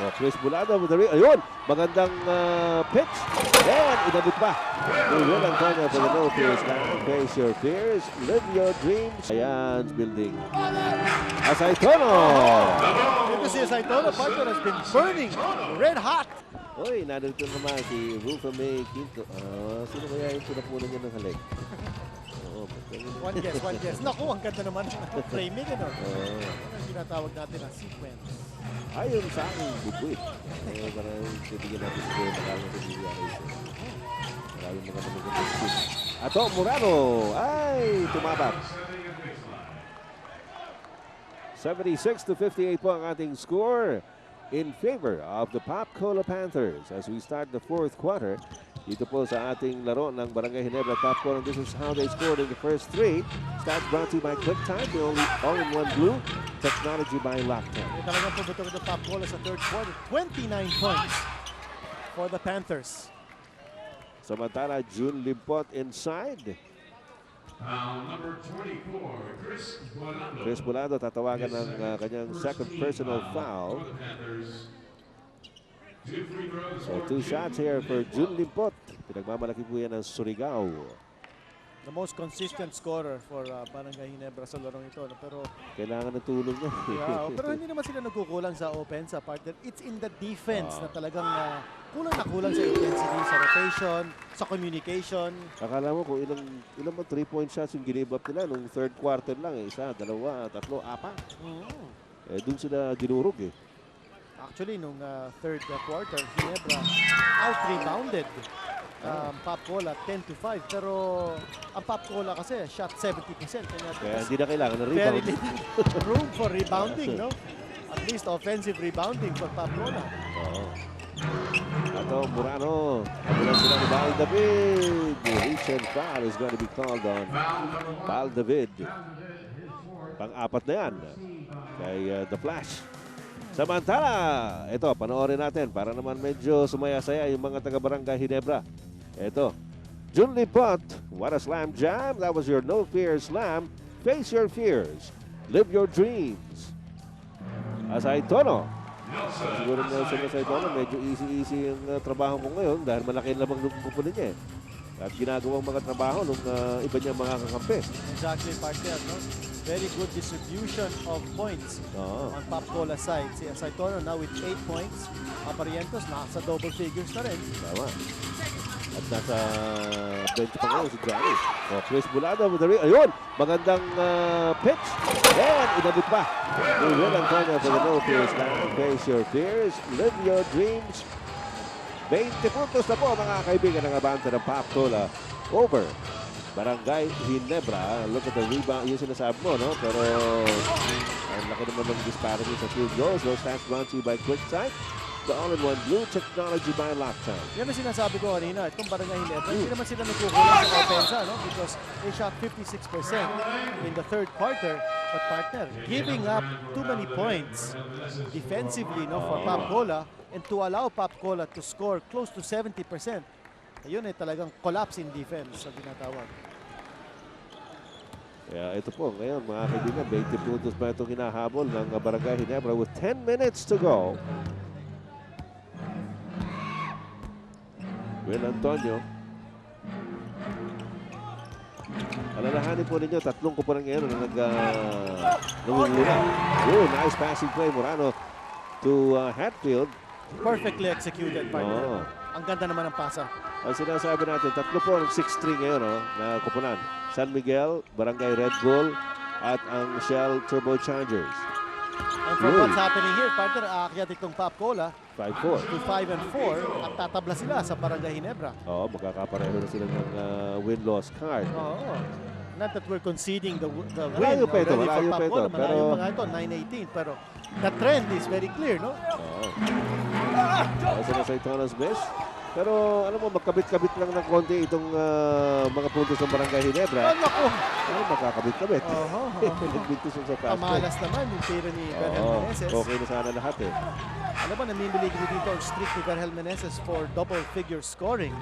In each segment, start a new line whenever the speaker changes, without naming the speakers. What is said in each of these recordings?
So, Chris Bulado with the ayun, magandang pitch. And inabot pa. We will Antonio for the no fears now. Face your fears, live your dreams. Ayan, building. Asaytono.
Ito si Asaytono, partner, has been burning, red hot.
Uy, nandito naman si Rufa May Quinto. Sino kaya yung tunapunan niya ng halik? Oo,
One guess. Naku, ang ganda naman ng framing, ano? Ang ginatawag natin ang sequence.
Ayon sa aking bubuit. Parang tibigyan natin siguro maraming nangyayari ito. Maraming mga magandang shoot. Ato, Murano. Ay, tumabak. 76-58 po ang ating score in favor of the Pop Cola Panthers as we start the fourth quarter. Dito po sa ating laro ng Barangay Ginebra Pop Cola. This is how they scored in the first three. Stats brought to you by QuickTime, the only all-in-one blue technology by Lockdown.
Talagang pubutok ng Pop Cola sa third quarter. 29 points for the Panthers.
Samantala, June Limpot inside.
Number 24,
Chris Bulado tatawagan ng kanyang second personal foul. So 2 shots here for June Limpot. Pinagmamalaki po yan ng Surigao.
The most consistent scorer for Barangay Ginebra sa larong ito. No? Pero
kailangan ng tulong niya.
pero hindi naman sila nagkukulang sa offense, partner. It's in the defense na talagang kulang na kulang sa intensity, sa rotation, sa communication.
Akala mo kung ilang 3-point shots yung give up nila nung third quarter lang. Isa, dalawa, tatlo, apat. Dun sila dinurog eh.
Actually, nung third quarter, Ginebra out-rebounded Pop Cola 10-5. Pero ang Pop Cola kasi shot 70%.
Kaya hindi na kailangan ng
very
rebound.
little room for rebounding, no? At least offensive rebounding for Pop Cola.
Ato, Murano. Kamulan sila ni Val David. Reach and foul is going to be called on Val David. Pang-apat na yan kay The Flash. Samantala, ito, panoorin natin para naman medyo sumaya-saya yung mga taga-Barangay Ginebra. Ito, June Limpot, what a slam jam. That was your No Fear Slam. Face your fears. Live your dreams. Asaytono. Siguro na sa Asaytono, medyo easy-easy yung trabaho ko ngayon dahil malaki lamang nung kupunin niya. At ginagawang mga trabaho nung iba niya mga kakampi.
Exactly, partner, no? Very good distribution of points on Pop Cola side. Si Asaytono now with 8 points. Aparientos nasa double figures na rin.
Tama. At nasa 20 pa ngayon si Johnny. So, Chris Bulado with the ayun, magandang pitch. And inabot pa. We will Antonio for the no fears now. Face your fears, live your dreams. 20 puntos na po mga kaibigan ng abante ng Pop Cola over Barangay Ginebra. Look at the rebound. Yung sinasabi mo, no? Pero ang laki naman ng disparity sa field goals. Those stats brought to you by QuickTime, the all-in-one blue technology by Lockdown.
Yan ang sinasabi ko kanina. Itong Barangay Ginebra, hindi naman sila nagkukulang sa offensa, no? Because they shot 56% in the third quarter. But partner, giving up too many points defensively, no, for Pop Cola, and to allow Pop Cola to score close to 70%. Ayun ay talagang collapse in defense sa ginatawag.
Kaya ito po, ngayon mga kaibigan, 20 puntos pa itong hinahabol ng Barangay Ginebra with 10 minutes to go. Will Antonio. Alalahanin po ninyo, tatlong kupunan ngayon na nangunguna. Nice passing play, Murano to Hatfield.
Perfectly executed, partner. Ang ganda naman ng pasa.
Ang sinasabi natin, tatlo po ang 6-3 ngayon na kupunan. San Miguel, Barangay Red Bull, at ang Shell Turbochargers.
And for what's happening here, partner, aakyat itong Pop Cola
5-4.
to 5-4 at tatabla sila sa Barangay Ginebra.
Oo, magkakapareho na sila ng win-loss card.
Oo. Not that we're conceding the win
Malayo pa ito,
already
malayo
for
pa
Pop
ito,
Cola. Malayo
pero-
pa nga ito, 9-18. Pero the trend is very clear, no?
Oo. Sa Asaytono's miss. Pero alam mo, magkabit-kabit lang ng konti itong mga puntos ng Barangay Ginebra.
Ano ko?
Ano magkakabit-kabit? Nagbintis yung sa fast break.
Pamalas naman yung tira ni Berhel
Oo,
Meneses.
okay na sana lahat eh.
Alam mo, namimilig dito ang streak ni Berhel Meneses for double-figure scoring.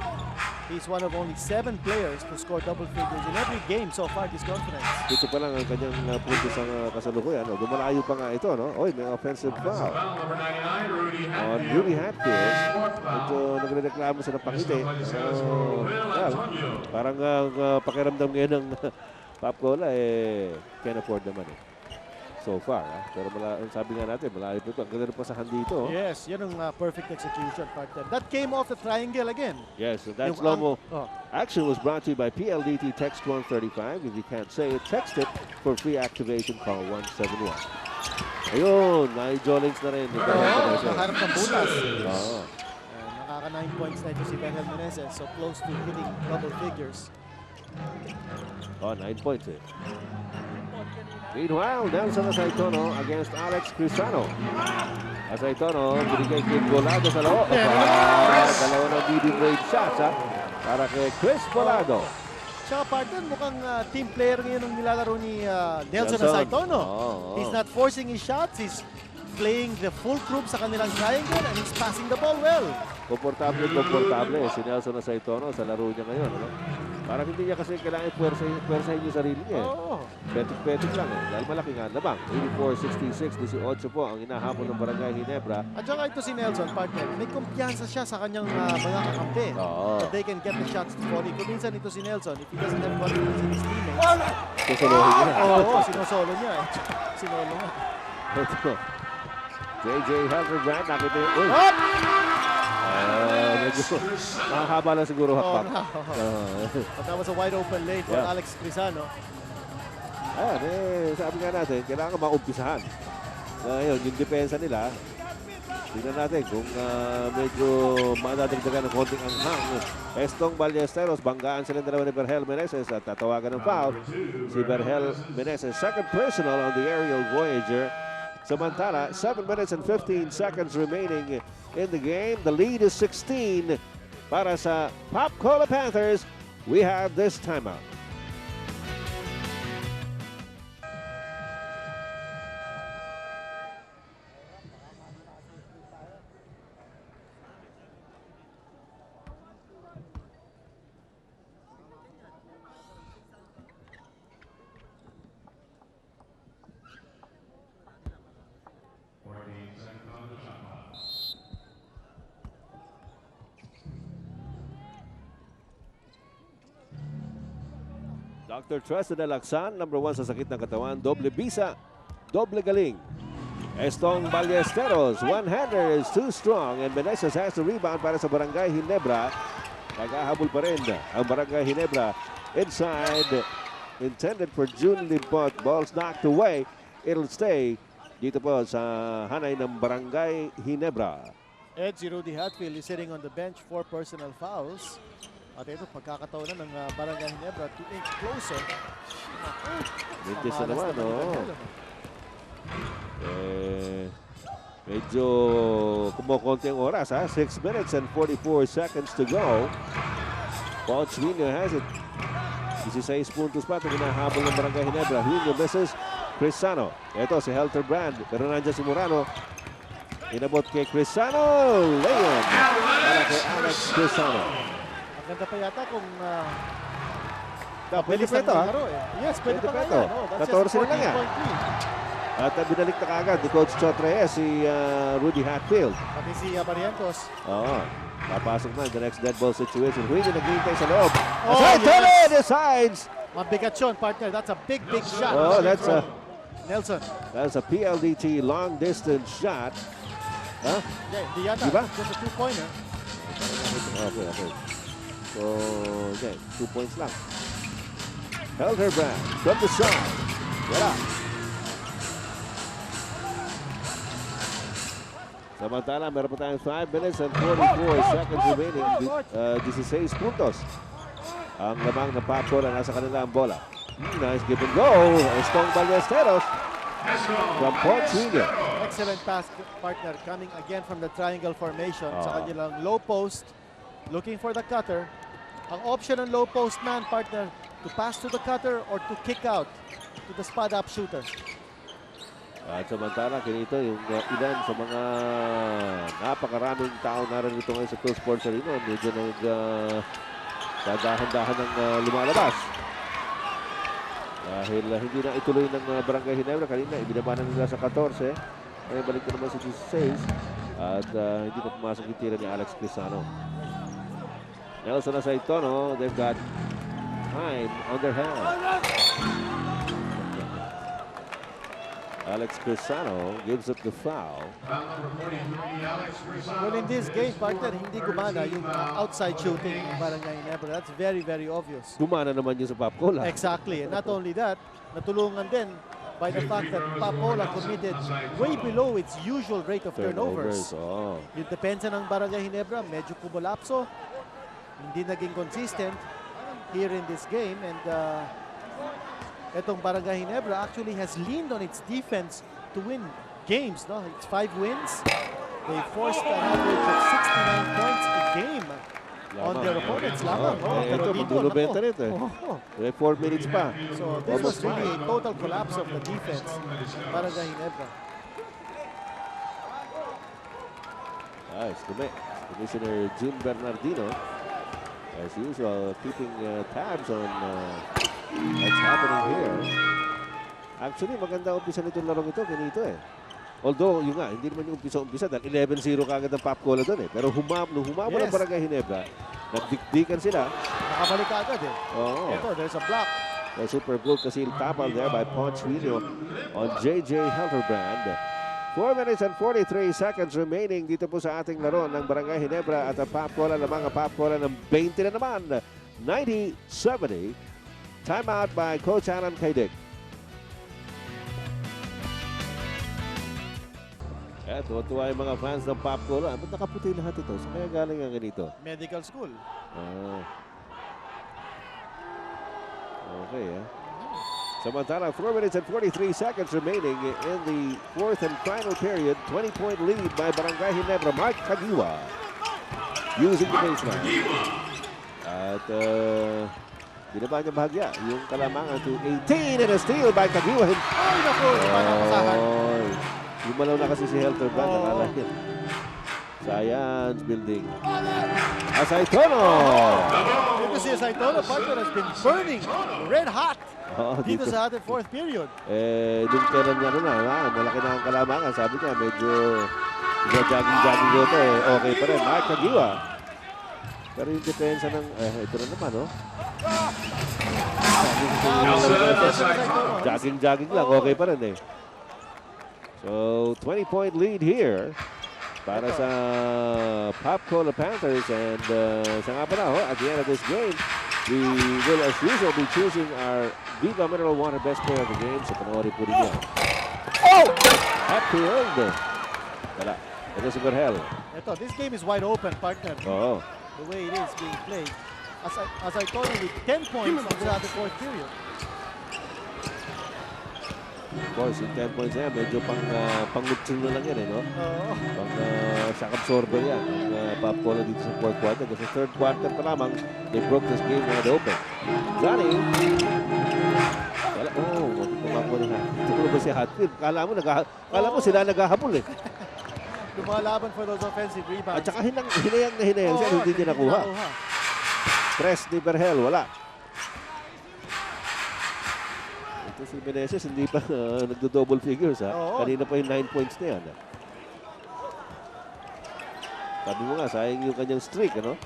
He's one of only 7 players to score double figures in every game so far this conference.
Dito pa lang ang kanyang puntos ang kasalukuyan. No? Dumalayo pa nga ito, no? Oy, may offensive foul.
Number 99, Rudy
On Rudy Hatfield. Ito, nagre-reklamo sa napangiti. Well, parang pakiramdam ngayon ng Pop Cola, can't afford naman eh. So far, pero sabi nga natin, malayo po ito. Ang ganda pa sa hand dito.
Yes, yan ang perfect execution, partner. That came off the triangle again.
Yes, so that
Yung
slow-mo
oh.
action was brought to you by PLDT Text 135. If you can't say it, text it for free activation. Call 171. Ayun, na-jolings na rin.
Nakaharap ng butas.
Oo.
Nakaka 9 points na ito si Berhel Meneses. So close to hitting double figures.
Oh, 9 points eh. Meanwhile, Nelson Asaitono against Alex Crisano. Asaitono, binigay kay Bolado sa loob. Dalawa ng medium range shots para kay Chris Bolado.
Tsaka partner, mukhang team player ngayon ang nilalaro ni Nelson Asaitono. He's not forcing his shots. He's playing the full group sa kanilang triangle and he's passing the ball well.
Komportable si Nelson Asaitono sa laro niya ngayon. Ano? Parang hindi niya kasi kailangan puwersahin yung sarili niya. Petik-petik lang dahil malaki nga labang. 84-66, 18 po ang inahabol ng Barangay Ginebra.
At saka ito si Nelson, partner, may kumpiyansa siya sa kanyang mga kakampi. That they can get the shots to volley. Kung minsan ito si Nelson, if he doesn't have confidence in his teammates,
susuluhin niya.
sinosolo niya. Sinolo nga.
Ito. JJ Helderbrand, nakita yung... medyo mahaba lang siguro hakbak.
But that was a wide open lane for Alex Crisano.
Ayan, sabi nga natin, kailangan maumpisahan. Ngayon, yung depensa nila, tingnan natin kung medyo madadagdagan ng konting anghang. Estong Ballesteros, banggaan sila dalawa ni Berhel Meneses at tatawagan ng foul. Si Berhel Meneses, second personal on the aerial Voyager. Samantala, 7 minutes and 15 seconds remaining in the game. The lead is 16 para sa Pop Cola Panthers. We have this timeout. Dr. Trusted Alaksan, number 1 sa sakit ng katawan, doble bisa, doble galing. Estong Ballesteros, one-hander is too strong and Meneses has the rebound para sa Barangay Ginebra. Naghahabol pa rin ang Barangay Ginebra inside, intended for June Limpot. Ball's knocked away. It'll stay dito po sa hanay ng Barangay Ginebra.
Ed, si Rudy Hatfield is sitting on the bench for personal fouls. At ito, pagkakataon na ng Barangay Ginebra to inch closer.
Mintis na naman, medyo kumukonti ang oras, 6 minutes and 44 seconds to go. Paul Chino has it. 16 puntos pa ito hinahabol ng Barangay Ginebra. Hugo misses. Crisano. Ito si Helderbrand. Pero nandiyan si Murano. Inabot kay Crisano. Leon. Para kay Alex Crisano.
Ganda pa yata kung
pwede pa ito,
Yes, pwede pa
ito. 14 na lang yan. At binalik na kagad ni Coach Chot Reyes si Rudy Hatfield.
Pati si Barrientos.
Papasok na in the next dead ball situation. Rudy naghihintay sa loob. Decides.
Mabigat yun, partner. That's a big shot.
That's
Nelson.
That's a PLDT long distance shot.
Hindi yata.
Diba?
Just a two-pointer.
Okay. So, 2 points lang. Helderbrand from the side. Wala. Samantala, meron pa tayong 5 minutes and 44 seconds remaining. 16 puntos. Ang lamang ng Pop Cola, nasa kanila ang bola. Nice give and go. Estong Ballesteros from Port Junior.
Excellent pass, partner, coming again from the triangle formation sa kanilang low post. looking for the cutter. Ang option ng low post man, partner, to pass to the cutter or to kick out to the spot up shooter.
At samantala, kinito yung ilan sa mga napakaraming tao narito ngayon sa Phil Sports Arena. Medyo dadahan-dahan ng lumalabas. Dahil hindi na ituloy ng Barangay Ginebra. Kanina, ibinabanan nila sa 14. Ngayon, balik na naman sa 16. At hindi na pumasok yung tira ni Alex Crisano. Nelson Asaitono, they've got time on their hands. Alex Crisano gives up the foul.
Foul number 43, Alex Crisano.
Well, in this game, partner, hindi gumana yung outside shooting ng Barangay Ginebra. That's very, very obvious.
Gumana naman yung sa Papola.
Exactly. And not only that, natulungan din by the fact that Papola committed way below its usual rate of turnovers.
Oh.
Yung depensa ng Barangay Ginebra, medyo kumulapso. Hindi naging consistent here in this game. And etong Barangay Ginebra actually has leaned on its defense to win games. No? It's 5 wins. They forced an average of 69 points a game on their opponents. Lamang.
Ito, magdulo 20 rito eh. May 4 minutes pa.
So this was really a total collapse of the defense. Barangay Ginebra.
Nice. Commissioner June Bernardino, as usual, keeping tabs on what's happening here. Actually, maganda umpisa nitong larong ito, ganito eh. Although, yun nga, hindi naman yung umpisa dahil 11-0 kagad ang Papola doon eh. Pero nung humabol ang Barangay Ginebra, nagdikdikan sila.
Nakabalik agad eh.
Oo.
Ito, there's a block.
A super blue kasi tapal there by Ponce Villo on J.J. Helterbrand. 4 minutes and 43 seconds remaining dito po sa ating laro ng Barangay Ginebra at ang Papola ng mga Papola ng 20 na naman. 90-70. Timeout by Coach Alan Kaidik. Tuwa yung mga fans ng Papola. Ba't nakaputi lahat ito? Saan kaya galing ang ganito?
Medical school.
Okay, Samantala, 4 minutes and 43 seconds remaining in the fourth and final period. 20-point lead by Barangay Ginebra. Mark Caguia using the baseline. At binaba niya bahagya yung kalamangan to 18 and a steal by Caguia.
Ay, naku! Panapasahan.
Lumalaw na kasi si Helterbrand. Nakala niya. Science building. Asaitono!
Dito si Asaitono, partner, has been burning red hot dito sa ating fourth period.
Doon kailan niya malaki na ang kalamangan. Sabi niya, medyo jogging-jogging dito eh. Okay pa rin. Mark Caguia. Pero yung depensa ng, ito na naman, Jogging-jogging lang. Okay pa rin eh. So, 20-point lead here para sa Papola Panthers. And sa nga pala, at the end of this game, we will as usual be choosing our Viva Mineral Water Best Player of the Game. So, panoorin po ninyo. Oh! Upfield. Wala. Ito si Berhel.
Ito, this game is wide open, partner.
Oo.
The way it is being played. As I told you, with 10 points on the fourth period.
Of course, yung 10 points na yan, medyo pang-lutsin na lang yan, no?
Oo.
Shock absorber yan. Ang Papola dito sa fourth quarter. Kasi third quarter pa lamang, they broke this game wide open. Johnny. Tumakbo na. Tumakbo ba si Hatfield? Kala mo sila naghahabol eh.
Lumalaban for those offensive rebounds.
At saka hinayang na hinayang siya, hindi niya nakuha. Press ni Berhel, wala. Ito si Meneses, hindi pa nagdo-double figures ha. Kanina pa yung 9 points na yan. Sabi mo nga, sayang yung kanyang streak, ano?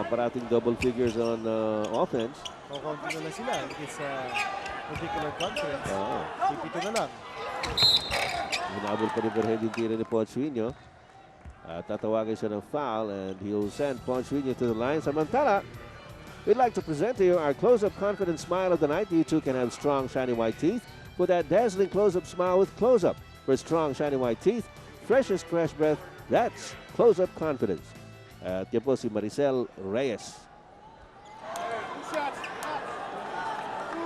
Parating double figures on offense.
Konti na lang sila in this particular conference. Pipito na lang.
Hinabol pa ni Berhel yung tira ni Ponsuino. Tatawagin siya ng foul and he'll send Ponsuino to the line. Samantala, we'd like to present to you our close-up confident smile of the night. You too can have strong, shiny white teeth. Put that dazzling close-up smile with Close-Up. For strong, shiny white teeth, freshest fresh breath, that's Close-Up Confidence. At yan po si Maricel Reyes.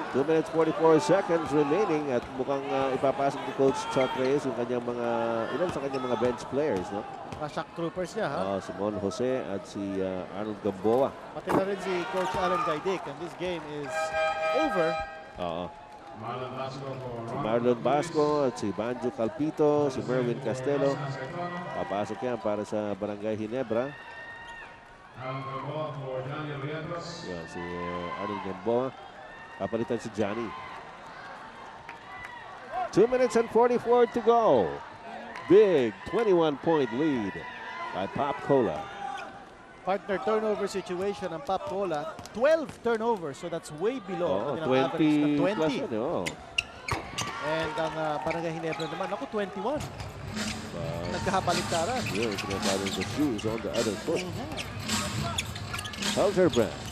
2 minutes 44 seconds remaining at mukhang ipapasok ni Coach Chuck Reyes yung kanyang mga, ilan sa kanyang mga bench players, no?
Shock troopers niya, ha?
Si Mon Jose at si Arnold Gamboa.
Pati na rin si Coach Alan Gaidic. And this game is over.
Marlon Vasco for
Si Marlon Basco at si Banjo Calpito, si Merwin Castelo. Papasok yan para sa Barangay Ginebra.
Alan Gamboa for Daniel Vientos.
Yan, si Arnold Gamboa. Kapalitan si Johnny. 2 minutes and 44 to go. Big 21-point lead by Pop Cola.
Partner turnover situation ng Pop Cola. 12 turnovers, so that's way below.
Oh,
ang average na
20 plus
20.
yun, oh.
And ang Barangay Ginebra naman, ako 21. Nagkahabaliktaran.
Yun, sinasabi the shoes on the other foot. Helterbrand.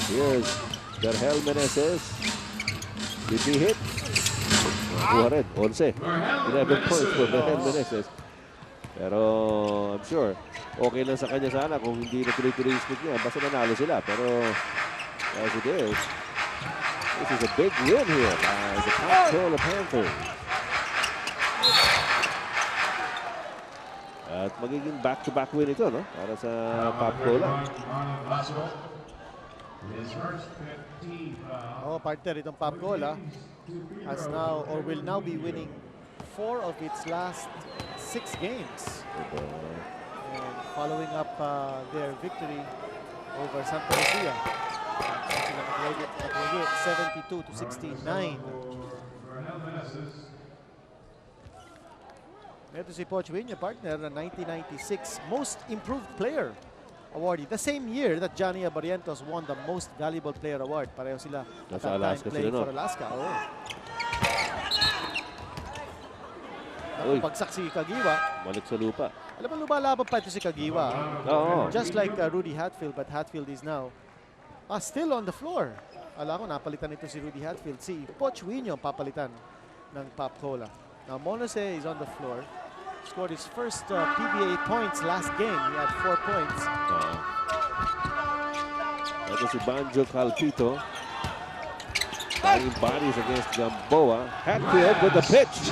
Here's Berhel Meneses. Did he hit? Nakuha rin. 11. 11 points for Berhel Meneses. Pero I'm sure okay lang sa kanya sana kung hindi na tuloy-tuloy yung stick niya. Basta nanalo sila. Pero as it is, this is a big win here by the Pop Cola Panthers. At magiging back-to-back win ito, no? Para sa Pop Cola.
Marlon Vasco. His first 15 foul.
Partner itong Pop Cola has now or will now be winning 4 of its last 6 games. And following up their victory over Santa Lucia. 72-69. Ito si Poch Win, yung partner, na 1996 Most Improved Player awardee. The same year that Johnny Abarientos won the Most Valuable Player Award. Pareho sila at
Nasa
that
Alaska
time playing
sila, no?
for Alaska.
Uy.
Pagsak si Kagiwa.
Balik sa lupa.
Alam mo, lumalaban pa ito si Kagiwa.
Oo.
Just like Rudy Hatfield, but Hatfield is now still on the floor. Alam ko, napalitan ito si Rudy Hatfield. Si Poch Wino papalitan ng Pop Cola. Now, Monose is on the floor. Scored his first PBA points last game. He had 4 points.
Ito si Banjo Calpito. Tying bodies against Gamboa. Hatfield with the pitch.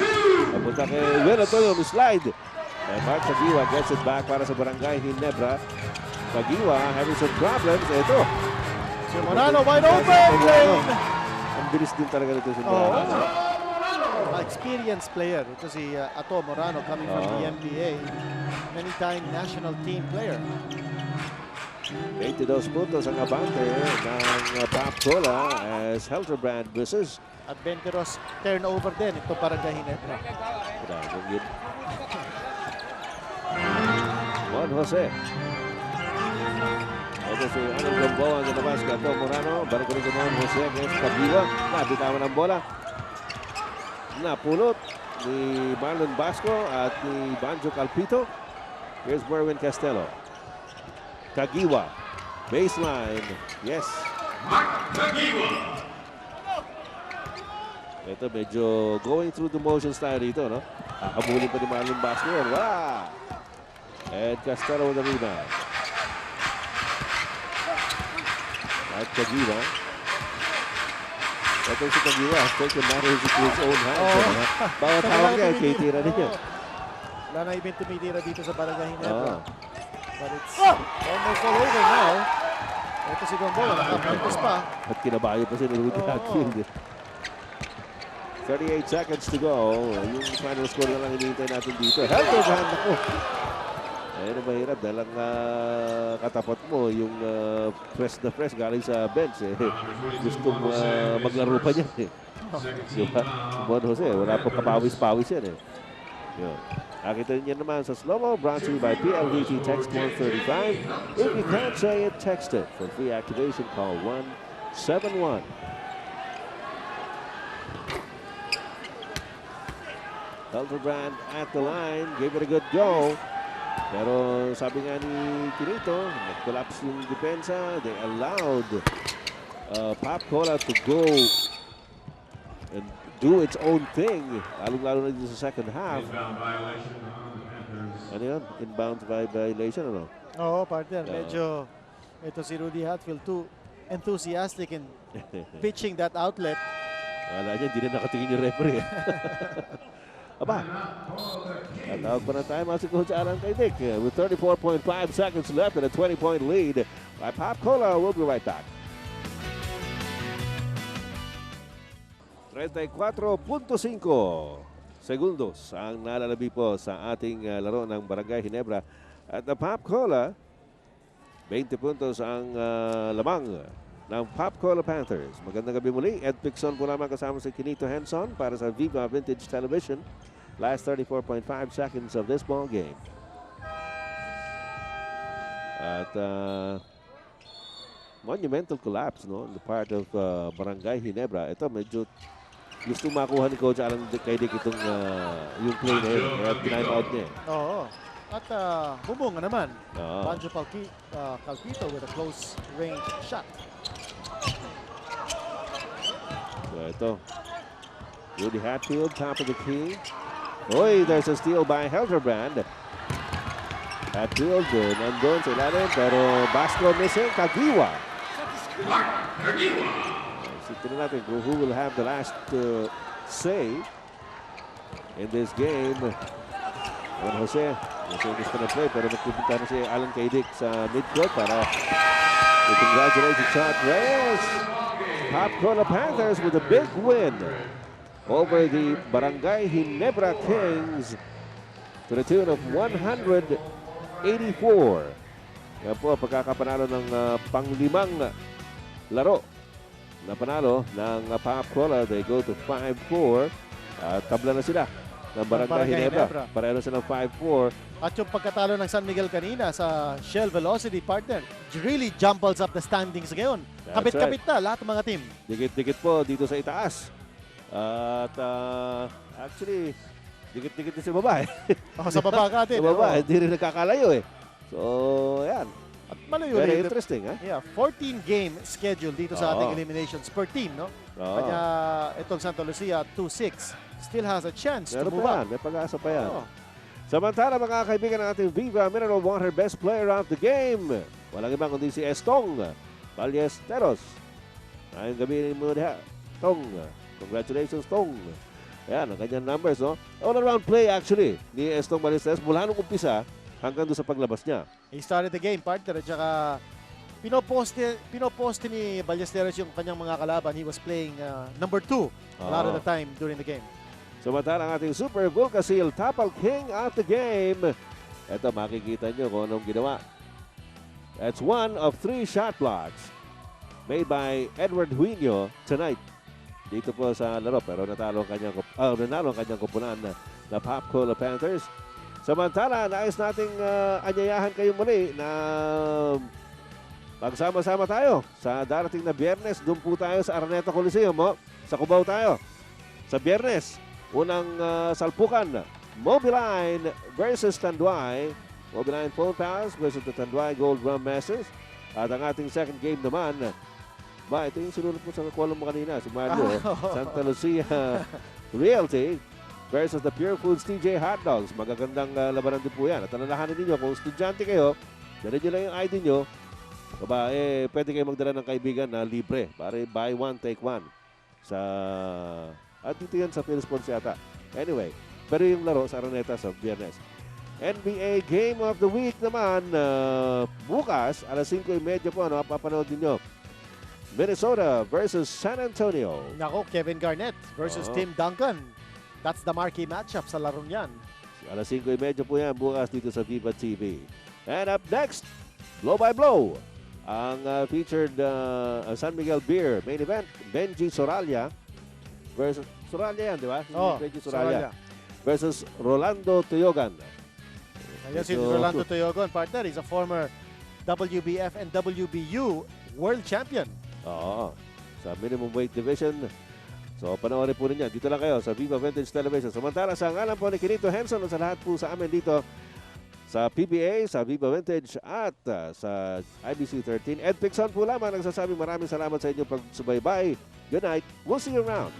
Napunta kay Winatoy on the slide. And Mark Kagiwa gets it back para sa Barangay Ginebra. Kagiwa having some problems. Ito.
Si Morano wide open lane.
Ang bilis din talaga nito si Morano.
Experienced player. Ito si Ato Morano coming from the NBA. Many-time national team player.
22 puntos ang abante ng Pop Cola as Helterbrand versus.
At 22 turnover din. Ito Barangay Ginebra.
Grabe yun. Juan Jose. Ito si Arnold Gamboa ang nabas ka. Ato Morano. Balik ko rin si Juan Jose against Kagiwa. Nabitawan ng bola. Napulot ni Marlon Basco at ni Banjo Calpito. Here's Merwin Castelo. Kagiwa. Baseline. Yes. Ito medyo going through the motions tayo dito, no? Habulin pa ni Marlon Basco. Wow! And Castelo with the rebound. At Kagiwa. Ito si Kagiwa, taking matters into his own hands. Bawat tawag niya, kitira rin niya.
Wala na ibig tumitira dito sa Barangay Ginebra. But it's almost all over now. Ito si Gamboa, nakapuntos pa.
At kinabayo pa si Rudy Hatfield. 38 seconds to go. Yung final score na lang hinihintay natin dito. Helterbrand ako. Ayun ang mahirap dahil ang katapat mo yung press na press galing sa bench. Gustong maglaro pa niyan. Diba? Juan Jose, wala pa kapawis-pawis yan. Yun. Nakita niyo naman sa slow-mo, brought to you by PLDT Text 135. If you can't say it, text it. For free activation, call 171. Helterbrand at the line, gave it a good go. Pero sabi nga ni Quinito, nag-collapse yung depensa. They allowed Pop Cola to go and do its own thing. Lalo-lalo na dito sa second half.
Inbound violation on the Panthers.
Ano yun? Inbound violation, ano?
Oo, partner. Medyo ito si Rudy Hatfield, enthusiastic in pitching that outlet.
Wala niya, hindi na nakatingin yung referee. Aba, at pa na tayo mga si Coach Alan Kaidik with 34.5 seconds left and a 20-point lead by Pop Cola. We'll be right back. 34.5 segundos ang nalalabi po sa ating laro ng Barangay Ginebra. At the Pop Cola, 20 puntos ang lamang ng Pop Cola Panthers. Magandang gabi muli. Ed Pixon po naman kasama si Kinito Henson para sa Viva Vintage Television. Last 34.5 seconds of this ball game. At monumental collapse, no, on the part of Barangay Ginebra. Ito medyo gusto makuha ni Coach Alan Kaidik itong yung play na yun. Kaya time out niya.
Oo. At bumunga naman. Banjo Calpito with a close range shot.
So ito. Rudy Hatfield, top of the key. Oy, there's a steal by Helterbrand. Hatfield nandun sa ilalim pero basket missing. Kagiwa. Tignan natin who will have the last say in this game. Juan Jose gusto na play pero nagpupunta na si Alan Kaidik sa midcourt para congratulations Shot Reyes. Pop Cola Panthers with a big win over the Barangay Ginebra Kings to the tune of 184. Yan po pagkakapanalo ng panglimang laro na panalo ng Pop Cola. They go to 5-4. Tabla na sila ng Barangay Ginebra. Pareho silang 5-4.
At yung pagkatalo ng San Miguel kanina sa Shell Velocity, partner, really jumbles up the standings ngayon. Kapit-kapit na lahat ng mga team.
Dikit-dikit po dito sa itaas. At actually, dikit-dikit din sa baba.
Sa baba ka din.
Sa baba, hindi rin nakakalayo eh. So, yan.
At malayo
Very
rin.
interesting, ha?
Yeah, 14-game schedule dito sa ating eliminations per team, no? Kanya itong Santa Lucia 2-6 still has a chance to move on.
May pag-asa pa yan. Samantala, mga kaibigan ng ating Viva Mineral Water Best Player of the Game. Walang ibang kundi si Estong Ballesteros. Ayong gabi mo diha. Tong. Congratulations, Tong. Ayan, ang kanyang numbers, no? All-around play, actually, ni Estong Ballesteros mula nung umpisa hanggang doon sa paglabas niya.
He started the game, partner, at saka pinoposte ni Ballesteros yung kanyang mga kalaban. He was playing number 2 a lot of the time during the game.
Samantala ang ating Super Vulcasil Tapal King of the game. Ito, makikita nyo kung anong ginawa. That's one of 3 shot blocks made by Edward Huino tonight. Dito po sa laro, pero nanalo ang kanyang kupunan na Pop Cola Panthers. Samantala, nais nating anyayahan kayo muli na magsama-sama tayo sa darating na Biyernes. Doon po tayo sa Araneta Coliseum, sa Cubao tayo. Sa Biyernes, unang salpukan, Mobiline versus Tanduay. Mobiline Phone Pals versus the Tanduay Gold Drum Masters. At ang ating second game naman, ito yung sinulat mo sa kolom mo kanina, si Mario. Santa Lucia Realty versus the Pure Foods TJ Hot Dogs. Magagandang labanan din po yan. At alalahanin ninyo, kung estudyante kayo, dala nyo lang yung ID nyo, pwede kayo magdala ng kaibigan na libre. Para buy one, take one. At dito yan sa PhilSports yata. Anyway, pero yung laro sa Araneta sa Biyernes. NBA Game of the Week naman, bukas, alas 5:30 po, papanood ninyo. Minnesota versus San Antonio.
Nako, Kevin Garnett versus Tim Duncan. That's the marquee matchup sa larong yan.
Alas 5:30 po yan bukas dito sa Viva TV. And up next, blow by blow, ang featured San Miguel Beer main event, Benji Soralia versus Soralia yan, di ba? Benji Soralia versus Rolando Tuyogan.
Ayan si Rolando Tuyogan, partner. He's a former WBF and WBU world champion.
Oo, sa minimum weight division. So, panoorin po ninyo. Dito lang kayo sa Viva Vintage Television. Samantala, sa ngalan po ni Kinito Henson at sa lahat po sa amin dito sa PBA, sa Viva Vintage at sa IBC 13. Ed Pixon po lamang nagsasabi maraming salamat sa inyong pagsubaybay. Good night. We'll see you around.